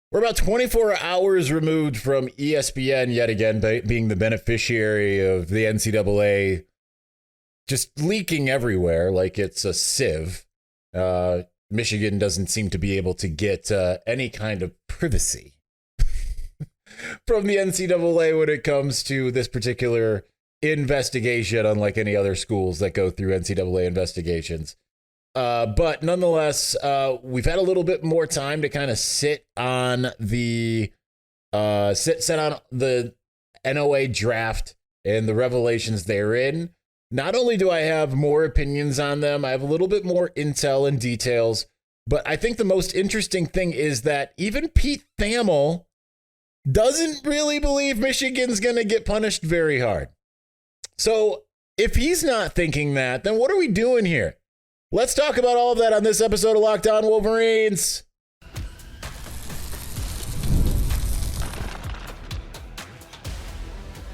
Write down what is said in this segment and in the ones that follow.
We're about 24 hours removed from ESPN yet again being the beneficiary of the NCAA just leaking everywhere like it's a sieve. Michigan doesn't seem to be able to get any kind of privacy from the NCAA when it comes to this particular investigation, unlike any other schools that go through NCAA investigations. But nonetheless, we've had a little bit more time to kind of sit on the NOA draft and the revelations therein. Not only do I have more opinions on them, I have a little bit more intel and details. But I think the most interesting thing is that even Pete Thamel doesn't really believe Michigan's going to get punished very hard. So if he's not thinking that, then what are we doing here? Let's talk about all of that on this episode of Locked On Wolverines.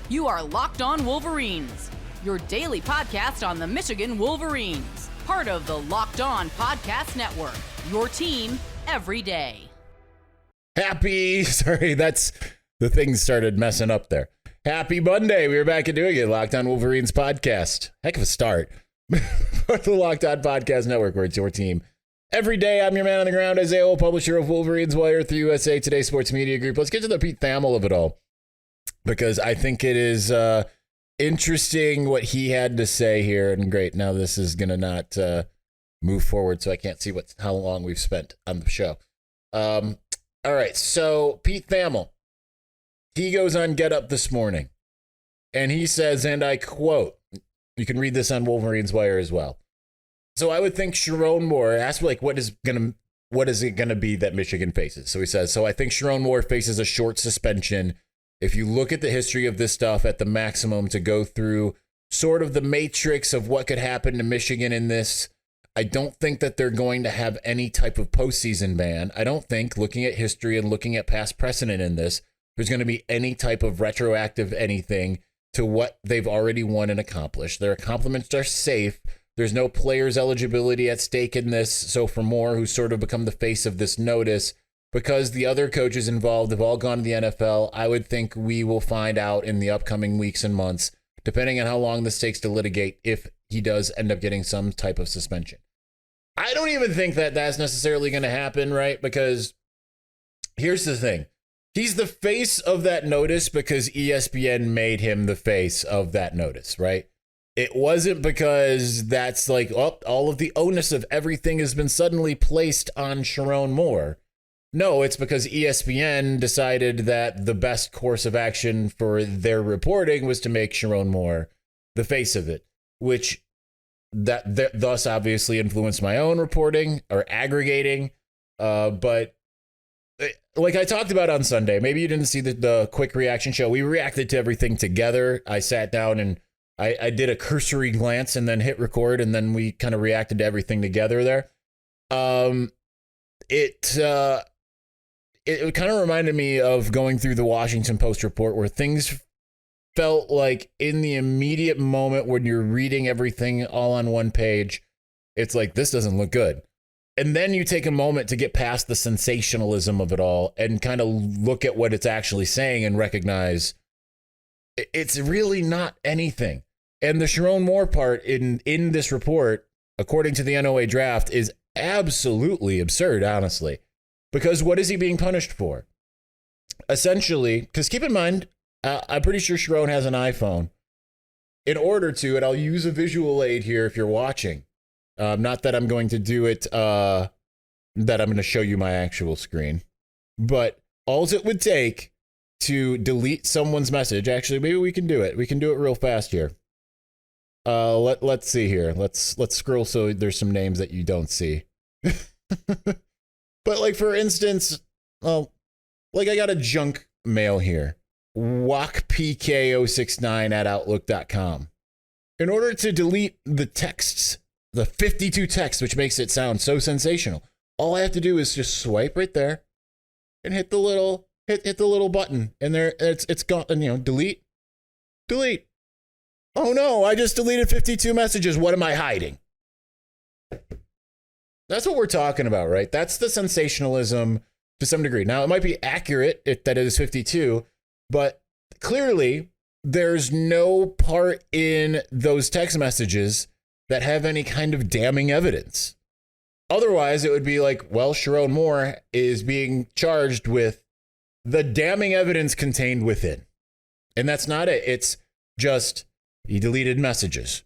You are Locked On Wolverines, your daily podcast on the Michigan Wolverines, part of the Locked On Podcast Network, your team every day. That's the thing started messing up there. Happy Monday. We are back and doing it. Locked On Wolverines podcast. Heck of a start. The Locked On Podcast Network, where it's your team every day. I'm your man on the ground, Isaiah, publisher of Wolverines Wire through USA Today Sports Media Group. Let's get to the Pete Thamel of it all, because I think it is interesting what he had to say here. And great, now this is going to not move forward, so I can't see how long we've spent on the show. All right, so Pete Thamel, he goes on Get Up this morning, and he says, and I quote, you can read this on Wolverines Wire as well. So I would think Sharon Moore asked, like, what is it gonna be that Michigan faces? So he says, so I think Sharon Moore faces a short suspension. If you look at the history of this stuff at the maximum to go through sort of the matrix of what could happen to Michigan in this, I don't think that they're going to have any type of postseason ban. I don't think, looking at history and looking at past precedent in this, there's going to be any type of retroactive anything to what they've already won and accomplished. Their accomplishments are safe. There's no players' eligibility at stake in this. So for Moore, who's sort of become the face of this notice, because the other coaches involved have all gone to the NFL, I would think we will find out in the upcoming weeks and months, depending on how long this takes to litigate, if he does end up getting some type of suspension. I don't even think that that's necessarily going to happen, right? Because here's the thing. He's the face of that notice because ESPN made him the face of that notice, right? It wasn't because that's like, oh, all of the onus of everything has been suddenly placed on Sharon Moore. No, it's because ESPN decided that the best course of action for their reporting was to make Sharon Moore the face of it, which thus obviously influenced my own reporting or aggregating. But like I talked about on Sunday, maybe you didn't see the quick reaction show. We reacted to everything together. I sat down and I did a cursory glance and then hit record, and then we kind of reacted to everything together there. It kind of reminded me of going through the Washington Post report, where things felt like in the immediate moment when you're reading everything all on one page, it's like, this doesn't look good. And then you take a moment to get past the sensationalism of it all and kind of look at what it's actually saying and recognize it's really not anything. And the Sharon Moore part in this report, according to the NOA draft, is absolutely absurd, honestly. Because what is he being punished for? Essentially, because keep in mind, I'm pretty sure Sharon has an iPhone. In order to, and I'll use a visual aid here if you're watching. Not that I'm going to do it, that I'm going to show you my actual screen. But all it would take to delete someone's message, actually, maybe we can do it. We can do it real fast here. Let's see here. Let's scroll so there's some names that you don't see. But like, for instance, like I got a junk mail here. WalkPK069@outlook.com. In order to delete the texts, the 52 texts, which makes it sound so sensational, all I have to do is just swipe right there and hit the little button, and there it's gone. And, delete. Oh no, I just deleted 52 messages. What am I hiding? That's what we're talking about, right? That's the sensationalism to some degree. Now, it might be accurate that it is 52, but clearly there's no part in those text messages that have any kind of damning evidence. Otherwise, it would be like, well, Sharon Moore is being charged with the damning evidence contained within. And that's not it. It's just he deleted messages.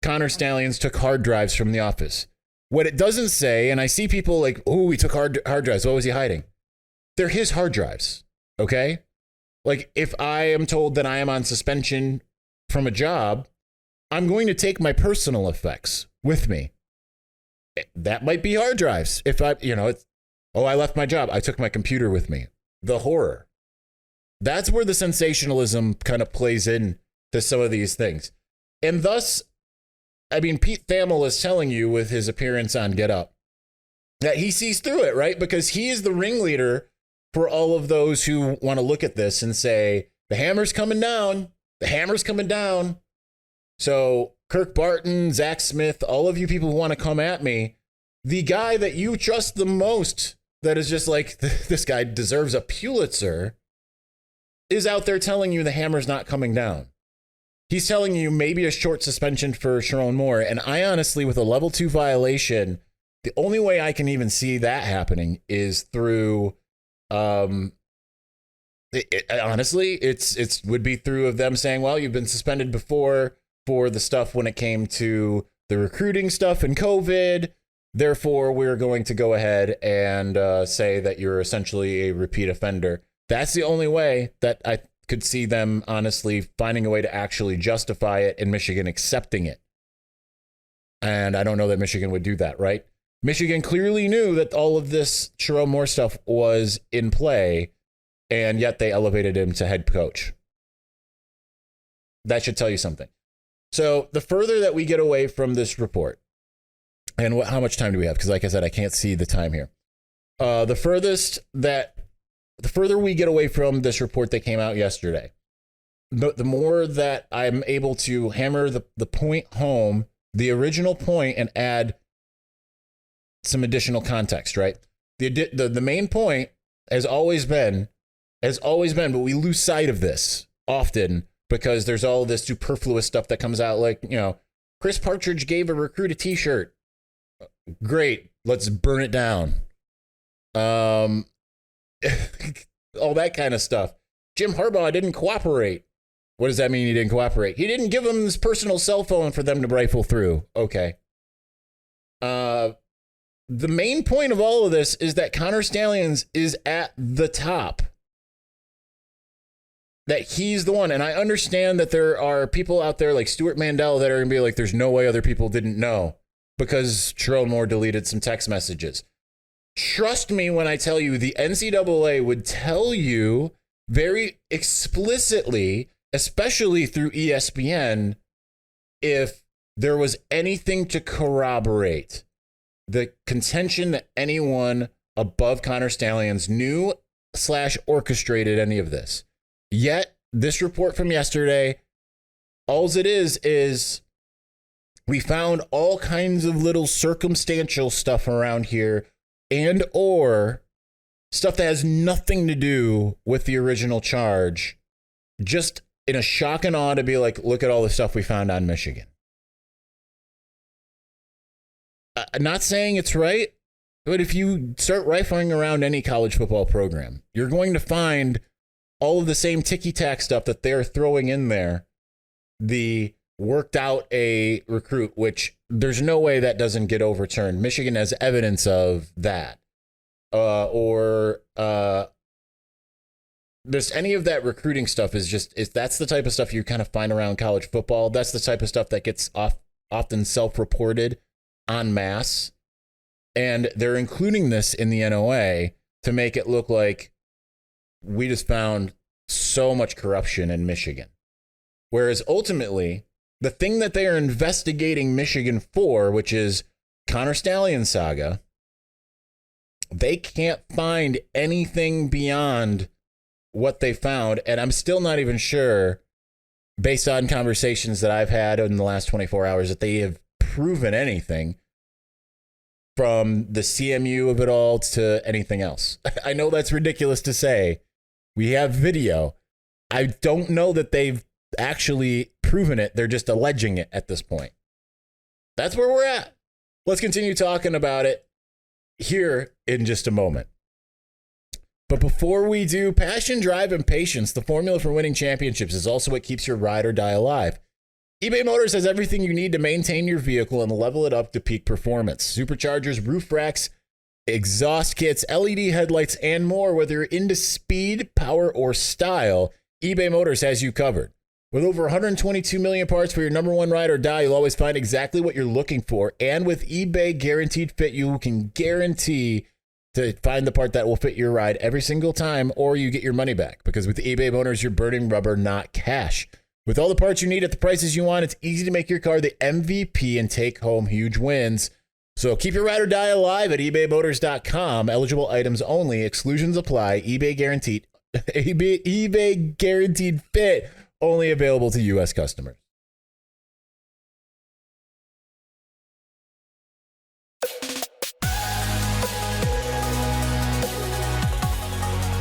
Connor Stalions took hard drives from the office. What it doesn't say, and I see people like, oh, he took hard drives. What was he hiding? They're his hard drives, okay? Like, if I am told that I am on suspension from a job, I'm going to take my personal effects with me. That might be hard drives. If I, I left my job. I took my computer with me. The horror. That's where the sensationalism kind of plays in to some of these things. And thus, I mean, Pete Thamel is telling you with his appearance on Get Up that he sees through it, right? Because he is the ringleader for all of those who want to look at this and say, the hammer's coming down. The hammer's coming down. So Kirk Barton, Zach Smith, all of you people who want to come at me, the guy that you trust the most, that is just like, this guy deserves a Pulitzer, is out there telling you the hammer's not coming down. He's telling you maybe a short suspension for Sharon Moore. And I honestly, with a level 2 violation, the only way I can even see that happening is through, honestly, it would be through of them saying, well, you've been suspended before for the stuff when it came to the recruiting stuff and COVID. Therefore, we're going to go ahead and say that you're essentially a repeat offender. That's the only way that I could see them honestly finding a way to actually justify it and Michigan accepting it. And I don't know that Michigan would do that, right? Michigan clearly knew that all of this Sharon Moore stuff was in play, and yet they elevated him to head coach. That should tell you something. So the further that we get away from this report, and how much time do we have? Because like I said, I can't see the time here. The further we get away from this report that came out yesterday, the more that I'm able to hammer the point home, the original point, and add some additional context, right? The main point has always been, but we lose sight of this often because there's all this superfluous stuff that comes out, like, Chris Partridge gave a recruit a t-shirt. Great. Let's burn it down. All that kind of stuff. Jim Harbaugh didn't cooperate. What does that mean he didn't cooperate? He didn't give them his personal cell phone for them to rifle through. Okay. The main point of all of this is that Connor Stalions is at the top. That he's the one. And I understand that there are people out there like Stuart Mandel that are going to be like, there's no way other people didn't know because Sharon Moore deleted some text messages. Trust me when I tell you the NCAA would tell you very explicitly, especially through ESPN, if there was anything to corroborate the contention that anyone above Connor Stalions knew / orchestrated any of this. Yet, this report from yesterday, all it is we found all kinds of little circumstantial stuff around here and or stuff that has nothing to do with the original charge, just in a shock and awe to be like, look at all the stuff we found on Michigan. I'm not saying it's right, but if you start rifling around any college football program, you're going to find all of the same ticky-tack stuff that they're throwing in there. The worked out a recruit, which there's no way that doesn't get overturned. Michigan has evidence of that. There's any of that recruiting stuff that's the type of stuff you kind of find around college football. That's the type of stuff that gets often self-reported en masse. And they're including this in the NOA to make it look like we just found so much corruption in Michigan. Whereas ultimately, the thing that they are investigating Michigan for, which is Connor Stalions saga, they can't find anything beyond what they found. And I'm still not even sure, based on conversations that I've had in the last 24 hours, that they have proven anything. from the CMU of it all to anything else. I know that's ridiculous to say. We have video. I don't know that they've actually proven it. They're just alleging it at this point. That's where we're at. Let's continue talking about it here in just a moment. But before we do, passion, drive, and patience, the formula for winning championships, is also what keeps your ride or die alive. eBay Motors has everything you need to maintain your vehicle and level it up to peak performance. Superchargers, roof racks, exhaust kits, LED headlights, and more. Whether you're into speed, power, or style, eBay Motors has you covered. With over 122 million parts for your number one ride or die, you'll always find exactly what you're looking for. And with eBay Guaranteed Fit, you can guarantee to find the part that will fit your ride every single time, or you get your money back. Because with eBay Motors, you're burning rubber, not cash. With all the parts you need at the prices you want, it's easy to make your car the MVP and take home huge wins. So keep your ride or die alive at ebaymotors.com. Eligible items only. Exclusions apply. eBay Guaranteed Fit. Only available to U.S. customers.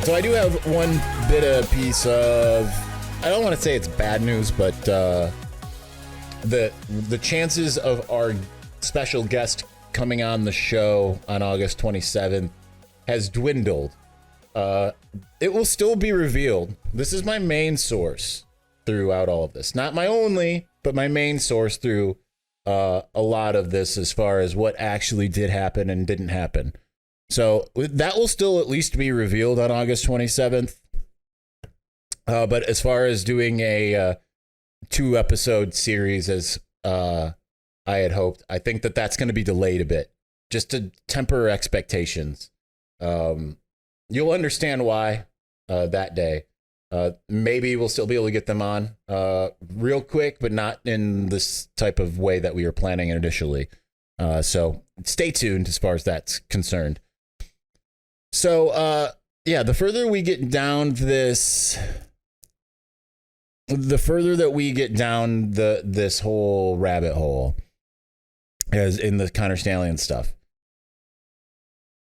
So I do have one bit of piece of, I don't want to say it's bad news, but the chances of our special guest coming on the show on August 27th has dwindled. It will still be revealed. This is my main source throughout all of this. Not my only, but my main source through a lot of this as far as what actually did happen and didn't happen. So that will still at least be revealed on August 27th. But as far as doing a 2-episode series as I had hoped, I think that that's going to be delayed a bit, just to temper expectations. You'll understand why that day. Maybe we'll still be able to get them on real quick, but not in this type of way that we were planning initially. So stay tuned as far as that's concerned. So, the further we get down this, the further that we get down this whole rabbit hole, as in the Connor Stalions stuff,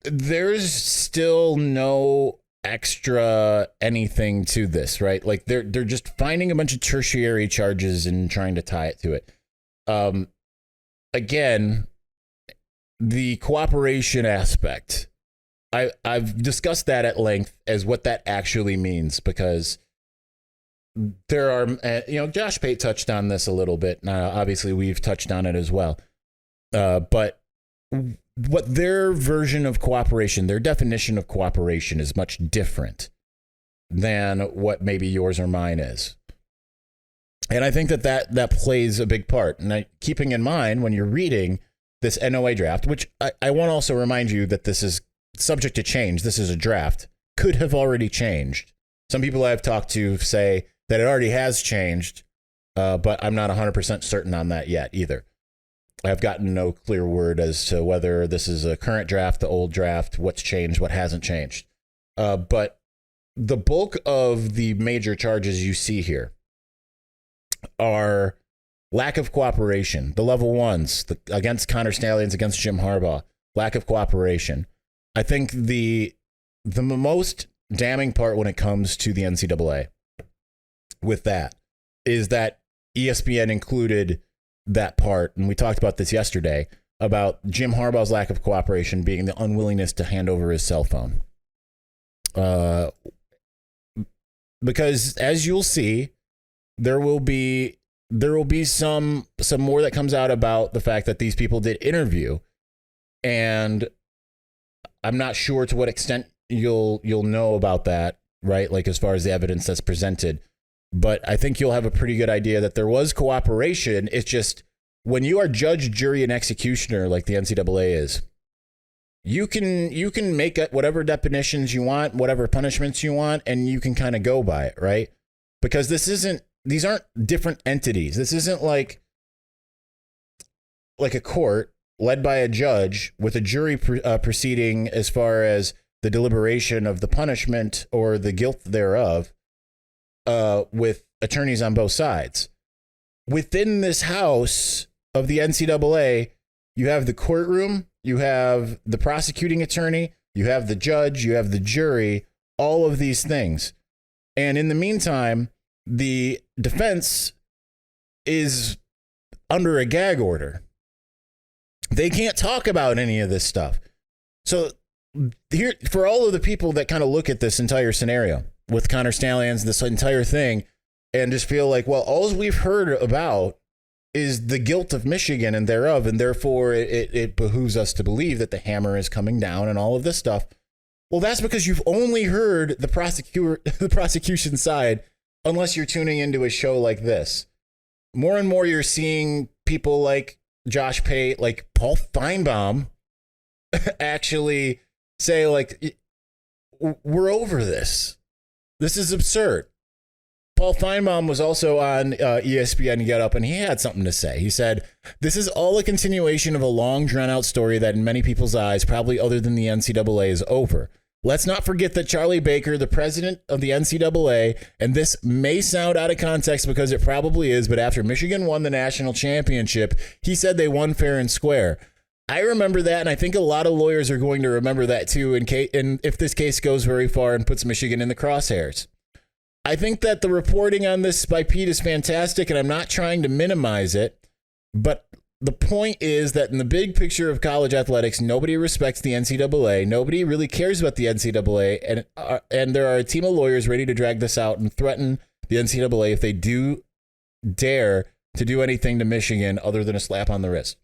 there's still no extra anything to this, right? Like they're just finding a bunch of tertiary charges and trying to tie it to it. Again, the cooperation aspect, I've discussed that at length as what that actually means, because there are, Josh Pate touched on this a little bit. Now, obviously, we've touched on it as well. But what their version of cooperation, their definition of cooperation is much different than what maybe yours or mine is. And I think that plays a big part. And keeping in mind when you're reading this NOA draft, which I want to also remind you that this is subject to change. This is a draft. Could have already changed. Some people I've talked to say that it already has changed, but I'm not 100% certain on that yet either. I've gotten no clear word as to whether this is a current draft, the old draft, what's changed, what hasn't changed. But the bulk of the major charges you see here are lack of cooperation. The level ones, against Connor Stalions, against Jim Harbaugh, lack of cooperation. I think the most damning part when it comes to the NCAA with that is that ESPN included that part, and we talked about this yesterday, about Jim Harbaugh's lack of cooperation being the unwillingness to hand over his cell phone. Because as you'll see, there will be some more that comes out about the fact that these people did interview, and I'm not sure to what extent you'll know about that, right? Like as far as the evidence that's presented. But I think you'll have a pretty good idea that there was cooperation. It's just when you are judge, jury, and executioner like the NCAA is, you can make whatever definitions you want, whatever punishments you want, and you can kind of go by it, right? Because these aren't different entities. This isn't like a court led by a judge with a jury proceeding as far as the deliberation of the punishment or the guilt thereof, with attorneys on both sides. Within this house of the NCAA, you have the courtroom you have the prosecuting attorney, you have the judge, you have the jury, all of these things. And in the meantime, the defense is under a gag order. They can't talk about any of this stuff. So here, for all of the people that kind of look at this entire scenario with Connor Stalions, this entire thing, and just feel like, well, all we've heard about is the guilt of Michigan and thereof, and therefore it behooves us to believe that the hammer is coming down and all of this stuff. Well, that's because you've only heard the prosecution side, unless you're tuning into a show like this. More and more, you're seeing people like Josh Pate, like Paul Feinbaum, actually say, like, we're over this. This is absurd. Paul Feinbaum was also on ESPN Get Up, and he had something to say. He said, this is all a continuation of a long, drawn-out story that in many people's eyes, probably other than the NCAA, is over. Let's not forget that Charlie Baker, the president of the NCAA, and this may sound out of context because it probably is, but after Michigan won the national championship, he said they won fair and square. I remember that, and I think a lot of lawyers are going to remember that too, and if this case goes very far and puts Michigan in the crosshairs. I think that the reporting on this by Pete is fantastic, and I'm not trying to minimize it, but the point is that in the big picture of college athletics, nobody respects the NCAA. Nobody really cares about the NCAA, and there are a team of lawyers ready to drag this out and threaten the NCAA if they do dare to do anything to Michigan other than a slap on the wrist.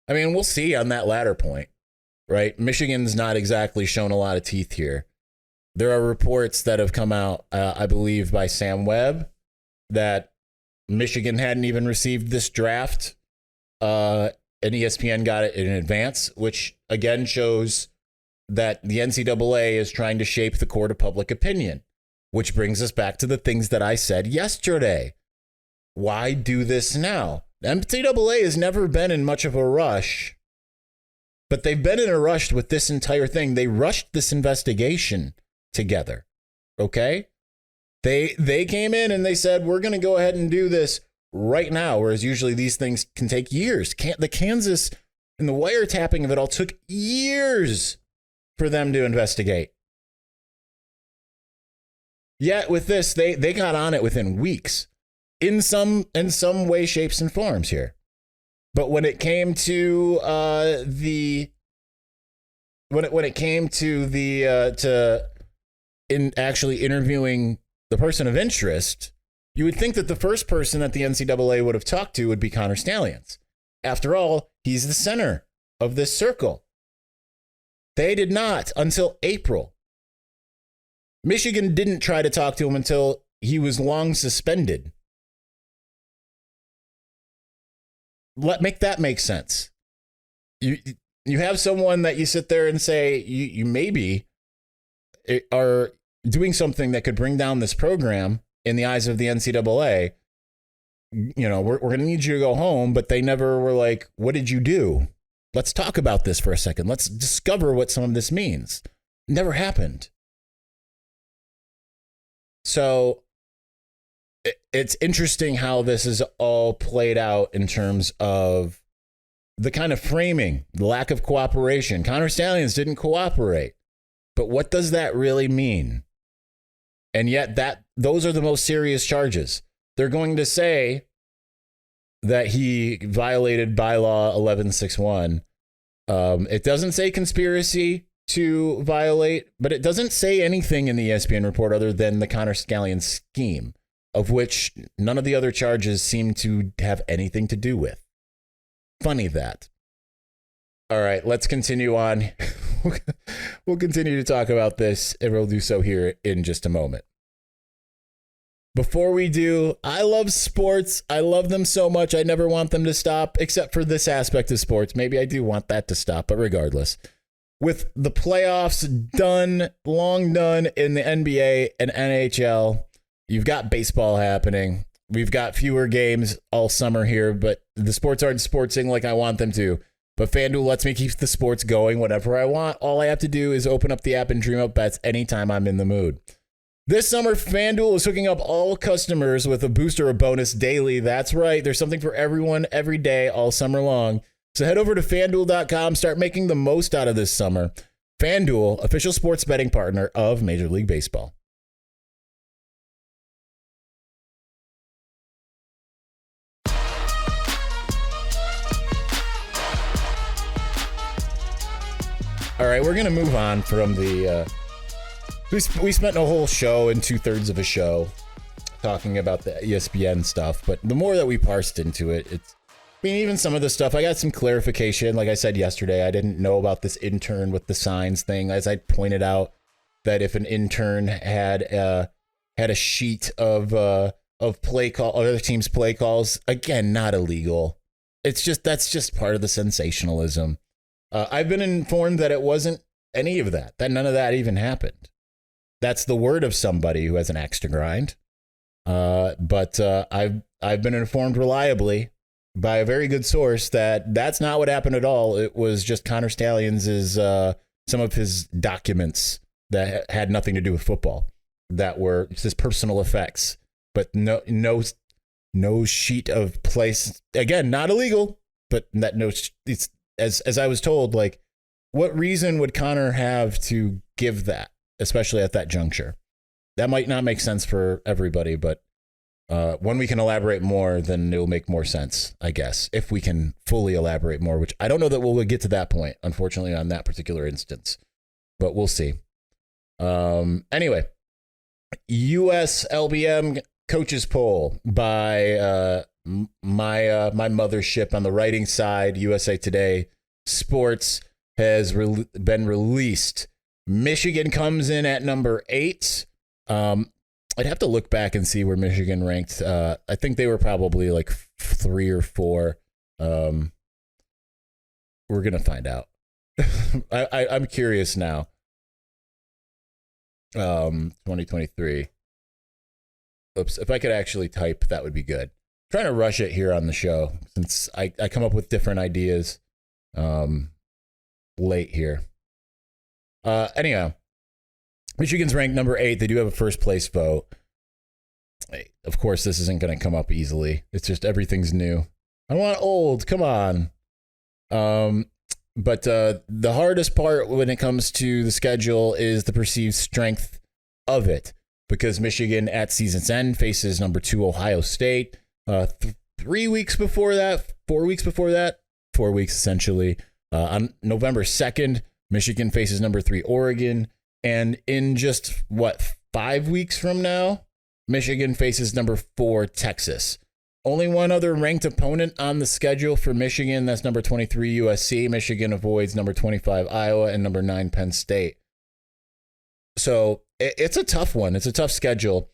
I mean, we'll see on that latter point, right? Michigan's not exactly shown a lot of teeth here. There are reports that have come out, I believe, by Sam Webb, that Michigan hadn't even received this draft, and ESPN got it in advance, which again shows that the NCAA is trying to shape the court of public opinion, which brings us back to the things that I said yesterday. Why do this now? The NCAA has never been in much of a rush, but they've been in a rush with this entire thing. They rushed this investigation together, okay? They came in and they said, we're going to go ahead and do this right now, whereas usually these things can take years. The Kansas and the wiretapping of it all took years for them to investigate. Yet with this, they got on it within weeks in some way, shapes, and forms here. But when it came to in actually interviewing the person of interest, you would think that the first person that the NCAA would have talked to would be Connor Stalions. After all, he's the center of this circle. They did not until April. Michigan didn't try to talk to him until he was long suspended. Make that make sense. You have someone that you sit there and say you maybe are doing something that could bring down this program in the eyes of the NCAA. You know, we're going to need you to go home, but they never were like, what did you do? Let's talk about this for a second. Let's discover what some of this means. Never happened. So it's interesting how this is all played out in terms of the kind of framing, the lack of cooperation. Connor Stalions didn't cooperate. But what does that really mean? And yet those are the most serious charges. They're going to say that he violated bylaw 1161. It doesn't say conspiracy to violate, but it doesn't say anything in the ESPN report other than the Connor Stalions scheme, of which none of the other charges seem to have anything to do with. Funny that. All right, let's continue on. We'll continue to talk about this, and we'll do so here in just a moment. Before we do, I love sports. I love them so much. I never want them to stop, except for this aspect of sports. Maybe I do want that to stop, but regardless. With the playoffs done, long done in the NBA and NHL, you've got baseball happening. We've got fewer games all summer here, but the sports aren't sportsing like I want them to. But FanDuel lets me keep the sports going whenever I want. All I have to do is open up the app and dream up bets anytime I'm in the mood. This summer, FanDuel is hooking up all customers with a boost or a bonus daily. That's right. There's something for everyone every day all summer long. So head over to FanDuel.com, start making the most out of this summer. FanDuel, official sports betting partner of Major League Baseball. All right, we're going to move on from the... We spent a whole show and 2/3 of a show talking about the ESPN stuff, but the more that we parsed into it, even some of the stuff, I got some clarification. Like I said yesterday, I didn't know about this intern with the signs thing. As I pointed out, that if an intern had a sheet of play call, other teams' play calls, again, not illegal. That's just part of the sensationalism. I've been informed that it wasn't any of that none of that even happened. That's the word of somebody who has an axe to grind. But I've been informed reliably by a very good source that that's not what happened at all. It was just Connor Stalions' some of his documents that had nothing to do with football, that were his personal effects, but no sheet of place. Again, not illegal, but that it's as I was told, like, what reason would Connor have to give that, especially at that juncture? That might not make sense for everybody, but when we can elaborate more, then it'll make more sense, I guess, if we can fully elaborate more, which I don't know that we'll get to that point, unfortunately, on that particular instance, but we'll see. Anyway, US LBM coaches poll by my mothership on the writing side, USA Today Sports, has been released. Michigan comes in at number 8. I'd have to look back and see where Michigan ranked. I think they were probably like 3 or 4. We're going to find out. I'm curious now. 2023. Oops. If I could actually type, that would be good. I'm trying to rush it here on the show since I come up with different ideas late here. Anyhow, Michigan's ranked number 8. They do have a first place vote. Of course, this isn't going to come up easily. It's just everything's new. I want old. Come on. But the hardest part when it comes to the schedule is the perceived strength of it, because Michigan at season's end faces number 2 Ohio State. 3 weeks before that, 4 weeks before that, 4 weeks essentially. On November 2nd, Michigan faces number 3 Oregon. And in just, 5 weeks from now, Michigan faces number 4 Texas. Only one other ranked opponent on the schedule for Michigan. That's number 23 USC. Michigan avoids number 25 Iowa and number 9 Penn State. So it's a tough one. It's a tough schedule.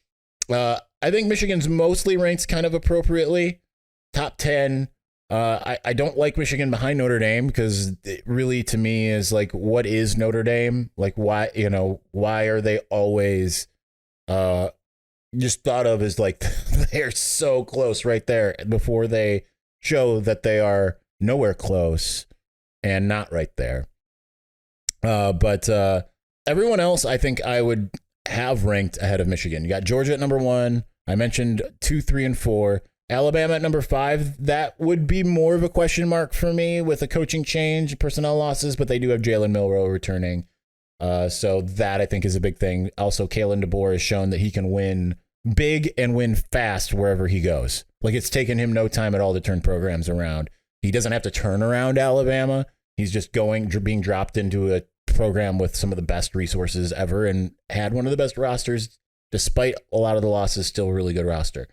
I think Michigan's mostly ranked kind of appropriately. Top 10. I don't like Michigan behind Notre Dame, because it really, to me, is like, what is Notre Dame? Like, why are they always just thought of as like they're so close right there before they show that they are nowhere close and not right there. But everyone else, I think I would have ranked ahead of Michigan. You got Georgia at number 1. I mentioned 2, 3, and 4. Alabama at number 5. That would be more of a question mark for me with a coaching change, personnel losses, but they do have Jalen Milroe returning. So that, I think, is a big thing. Also, Kalen DeBoer has shown that he can win big and win fast wherever he goes. Like, it's taken him no time at all to turn programs around. He doesn't have to turn around Alabama. He's just being dropped into a program with some of the best resources ever, and had one of the best rosters, despite a lot of the losses, still a really good roster.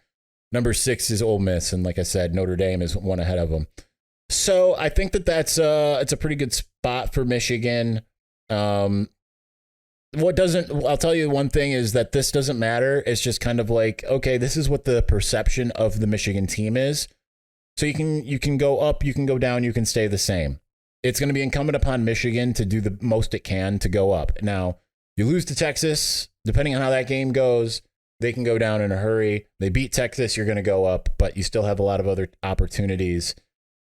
Number 6 is Ole Miss, and like I said, Notre Dame is one ahead of them. So I think that's it's a pretty good spot for Michigan. I'll tell you one thing is that this doesn't matter. It's just kind of like, okay, this is what the perception of the Michigan team is. So you can go up, you can go down, you can stay the same. It's going to be incumbent upon Michigan to do the most it can to go up. Now, you lose to Texas, depending on how that game goes, they can go down in a hurry. They beat Texas, you're going to go up, but you still have a lot of other opportunities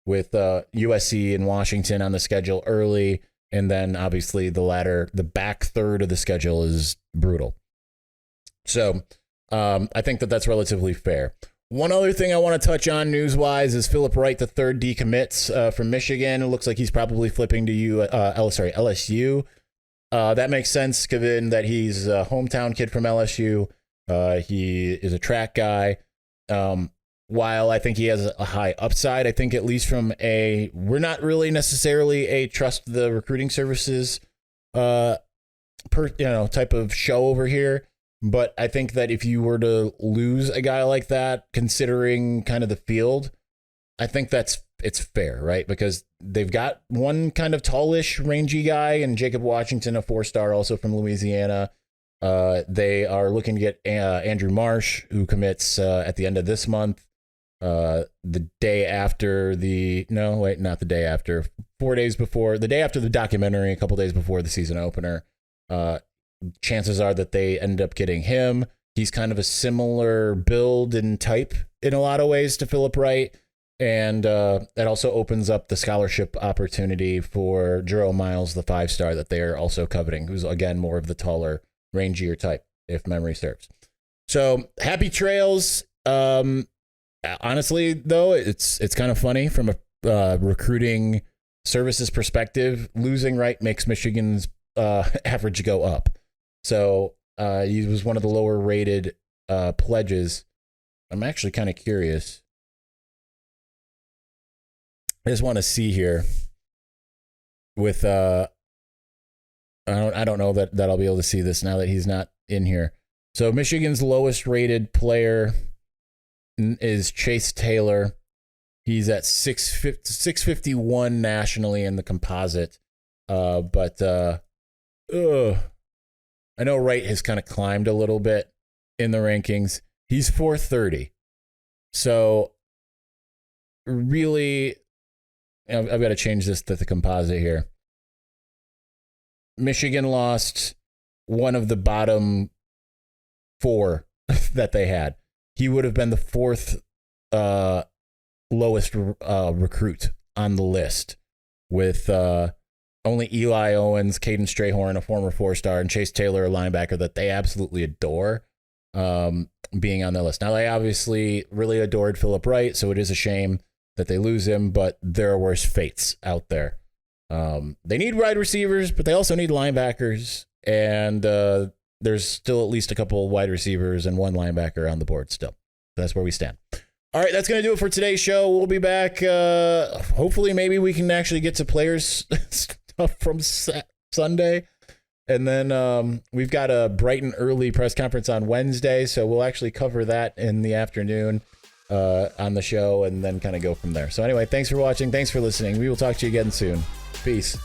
with USC and Washington on the schedule early. And then obviously the back third of the schedule is brutal. So I think that's relatively fair. One other thing I want to touch on news-wise is Philip Wright, the third decommits from Michigan. It looks like he's probably flipping to LSU. That makes sense given that he's a hometown kid from LSU. He is a track guy. While I think he has a high upside, I think at least from we're not really necessarily a trust the recruiting services type of show over here. But I think that if you were to lose a guy like that, considering kind of the field, I think it's fair, right? Because they've got one kind of tallish, rangy guy, and Jacob Washington, a 4-star, also from Louisiana. They are looking to get Andrew Marsh, who commits at the end of this month. The day after not the day after, 4 days before, the day after the documentary, a couple days before the season opener. Chances are that they end up getting him. He's kind of a similar build and type in a lot of ways to Philip Wright. And that also opens up the scholarship opportunity for Jerome Miles, the 5-star that they are also coveting, who's, again, more of the taller, rangier type, if memory serves. So happy trails. Honestly, though, it's kind of funny from a recruiting services perspective. Losing Wright makes Michigan's average go up. So he was one of the lower rated pledges. I'm actually kind of curious. I just want to see here with I don't know that I'll be able to see this now that he's not in here. So Michigan's lowest rated player is Chase Taylor. He's at 651 nationally in the composite. But I know Wright has kind of climbed a little bit in the rankings. He's 430. So really, I've got to change this to the composite here. Michigan lost one of the bottom 4 that they had. He would have been the 4th lowest recruit on the list, with only Eli Owens, Caden Strayhorn, a former 4-star, and Chase Taylor, a linebacker that they absolutely adore, being on the list. Now, they obviously really adored Philip Wright, so it is a shame that they lose him, but there are worse fates out there. They need wide receivers, but they also need linebackers, and there's still at least a couple wide receivers and one linebacker on the board still. That's where we stand. All right, that's going to do it for today's show. We'll be back. Hopefully, maybe we can actually get to players stuff from Sunday. And then we've got a bright and early press conference on Wednesday, so we'll actually cover that in the afternoon on the show and then kind of go from there. So anyway, thanks for watching. Thanks for listening. We will talk to you again soon. Peace.